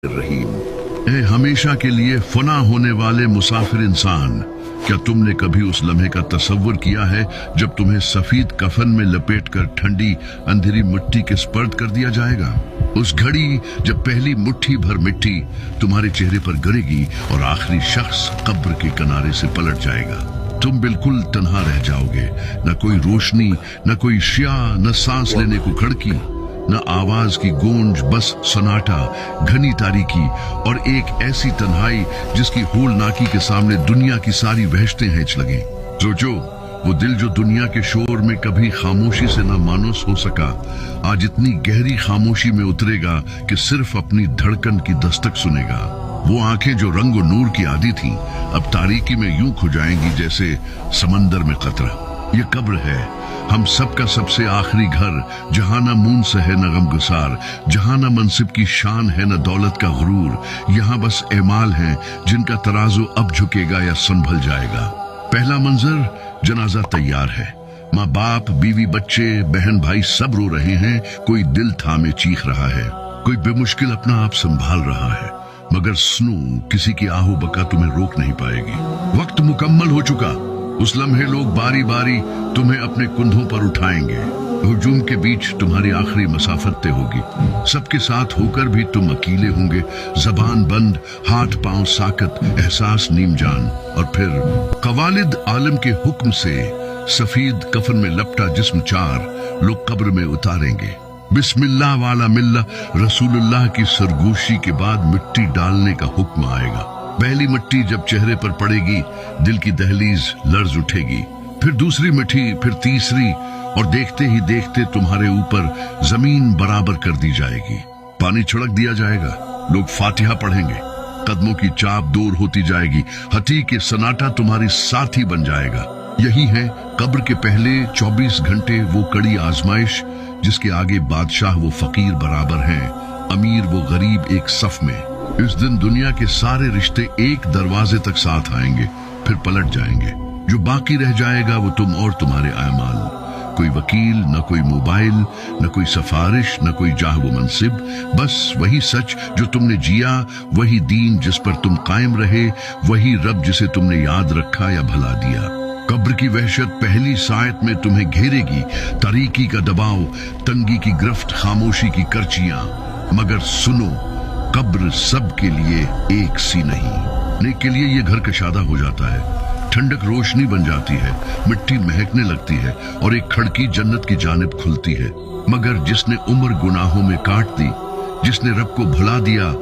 रहीम। ए हमेशा के लिए फना होने वाले मुसाफिर इंसान, क्या तुमने कभी उस लम्हे का तसव्वुर किया है जब तुम्हें सफेद कफन में लपेटकर ठंडी अंधेरी मिट्टी के स्पर्श कर दिया जाएगा? उस घड़ी जब पहली मुट्ठी भर मिट्टी तुम्हारे चेहरे पर गिरेगी और आखिरी शख्स कब्र के किनारे से पलट जाएगा, तुम बिल्कुल तन्हा रह जाओगे। न कोई रोशनी, न कोई शिया, न सांस लेने को खिड़की, न आवाज की गूंज, बस सन्नाटा, घनी तारीकी और एक ऐसी तन्हाई जिसकी होलनाकी के सामने दुनिया की सारी वहशतें हिंच लगें। सोचो, वो दिल जो दुनिया के शोर में कभी खामोशी से न मानूस हो सका, आज इतनी गहरी खामोशी में उतरेगा कि सिर्फ अपनी धड़कन की दस्तक सुनेगा। वो आंखें जो रंग और नूर की आदी थीं, अब तारीकी में यूं खो जाएंगी जैसे समंदर में कतरा। ये कब्र है, हम सबका सबसे आखिरी घर, जहां न मून से है न गमगुसार, जहां न मनसिब की शान है न दौलत का गुरूर। यहाँ बस एमाल हैं जिनका तराजू अब झुकेगा या संभल जाएगा। पहला मंजर, जनाजा तैयार है। माँ बाप, बीवी, बच्चे, बहन भाई सब रो रहे हैं। कोई दिल थामे चीख रहा है, कोई बेमुश्किल अपना आप संभाल रहा है, मगर सुनो, किसी की आहो बका तुम्हें रोक नहीं पाएगी। वक्त मुकम्मल हो चुका। उस लम्हे लोग बारी बारी तुम्हें अपने कुंधों पर उठाएंगे। हुजूम के बीच तुम्हारी आखिरी मसाफत तय होगी। सबके साथ होकर भी तुम अकेले होंगे, जबान बंद, हाथ पांव साकत, एहसास नीम जान। और फिर कवालिद आलम के हुक्म से सफेद कफन में लपटा जिस्म चार लोग कब्र में उतारेंगे। बिस्मिल्लाह वाला मिल्ला रसूलुल्लाह की सरगोशी के बाद मिट्टी डालने का हुक्म आएगा। पहली मिट्टी जब चेहरे पर पड़ेगी, दिल की दहलीज लर्ज उठेगी, फिर दूसरी मिट्टी, फिर तीसरी, और देखते ही देखते तुम्हारे ऊपर जमीन बराबर कर दी जाएगी। पानी छिड़क दिया जाएगा, लोग फातिहा पढ़ेंगे, कदमों की चाप दूर होती जाएगी, हती के सन्नाटा तुम्हारी साथी बन जाएगा। यही है कब्र के पहले 24 घंटे, वो कड़ी आजमाइश जिसके आगे बादशाह वो फकीर बराबर हैं, अमीर वो गरीब एक सफ में। इस दिन दुनिया के सारे रिश्ते एक दरवाजे तक साथ आएंगे, फिर पलट जाएंगे। जो बाकी रह जाएगा वो तुम और तुम्हारे आमाल। कोई वकील, न कोई मोबाइल, न कोई सफारिश, न कोई जाह व मनसिब, बस वही सच जो तुमने जिया, वही दीन जिस पर तुम कायम रहे, वही रब जिसे तुमने याद रखा या भला दिया। कब्र की वहशत पहली सायत में तुम्हें घेरेगी, तारीकी का दबाव, तंगी की गिरफ्त, खामोशी की करचियां। मगर सुनो, कब्र सब के लिए एक सी नहीं। नेक के लिए ये घर कशादा हो जाता है, ठंडक रोशनी बन जाती है, मिट्टी महकने लगती है और एक खिड़की जन्नत की जानिब खुलती है। मगर जिसने उम्र गुनाहों में काट दी, जिसने रब को भुला दिया,